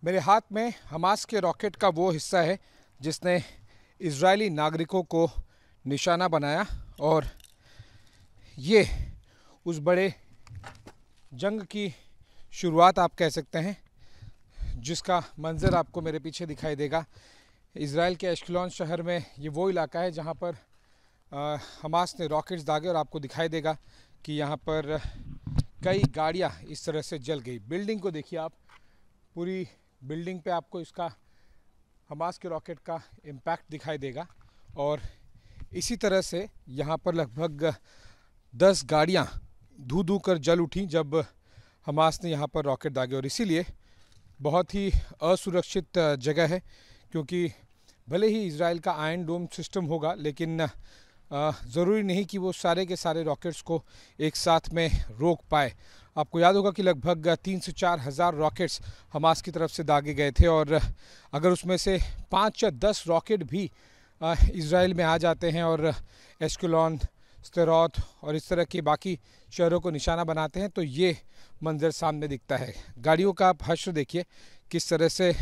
मेरे हाथ में हमास के रॉकेट का वो हिस्सा है जिसने इजरायली नागरिकों को निशाना बनाया और ये उस बड़े जंग की शुरुआत आप कह सकते हैं, जिसका मंजर आपको मेरे पीछे दिखाई देगा। इज़राइल के एश्केलोन शहर में ये वो इलाका है जहाँ पर हमास ने रॉकेट्स दागे और आपको दिखाई देगा कि यहाँ पर कई गाड़ियाँ इस तरह से जल गई। बिल्डिंग को देखिए आप, पूरी बिल्डिंग पे आपको इसका हमास के रॉकेट का इम्पैक्ट दिखाई देगा। और इसी तरह से यहाँ पर लगभग 10 गाड़ियाँ धू कर जल उठी जब हमास ने यहाँ पर रॉकेट दागे। और इसीलिए बहुत ही असुरक्षित जगह है, क्योंकि भले ही इज़राइल का आयरन डोम सिस्टम होगा, लेकिन ज़रूरी नहीं कि वो सारे के सारे रॉकेट्स को एक साथ में रोक पाए। आपको याद होगा कि लगभग 3 से 4 हज़ार रॉकेट्स हमास की तरफ से दागे गए थे, और अगर उसमें से 5 या 10 रॉकेट भी इज़राइल में आ जाते हैं और एश्केलोन, स्देरोत और इस तरह के बाकी शहरों को निशाना बनाते हैं, तो ये मंजर सामने दिखता है। गाड़ियों का आप हश्र देखिए, किस तरह से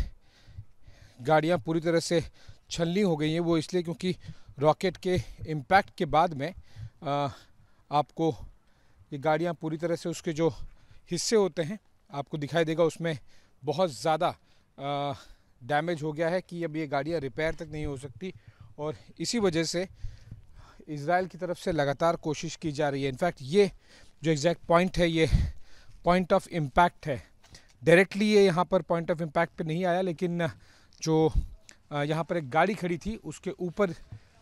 गाड़ियाँ पूरी तरह से छलनी हो गई हैं। वो इसलिए क्योंकि रॉकेट के इम्पैक्ट के बाद में आपको ये गाड़ियाँ पूरी तरह से, उसके जो हिस्से होते हैं आपको दिखाई देगा, उसमें बहुत ज़्यादा डैमेज हो गया है कि अब ये गाड़ियाँ रिपेयर तक नहीं हो सकती। और इसी वजह से इज़राइल की तरफ से लगातार कोशिश की जा रही है। इनफैक्ट ये जो एग्जैक्ट पॉइंट है, ये पॉइंट ऑफ इम्पैक्ट है। डायरेक्टली ये यहाँ पर पॉइंट ऑफ इम्पैक्ट पे नहीं आया, लेकिन जो यहाँ पर एक गाड़ी खड़ी थी उसके ऊपर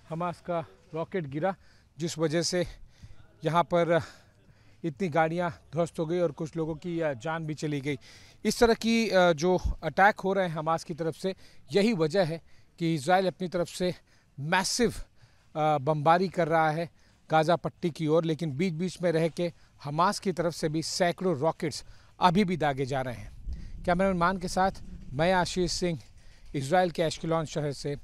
हमास का रॉकेट गिरा, जिस वजह से यहाँ पर इतनी गाड़ियाँ ध्वस्त हो गई और कुछ लोगों की जान भी चली गई। इस तरह की जो अटैक हो रहे हैं हमास की तरफ से, यही वजह है कि इज़राइल अपनी तरफ से मैसिव बमबारी कर रहा है गाज़ा पट्टी की ओर, लेकिन बीच बीच में रह के हमास की तरफ से भी सैकड़ों रॉकेट्स अभी भी दागे जा रहे हैं। कैमरामैन मान के साथ मैं आशीष सिंह, इज़राइल के एश्केलोन शहर से।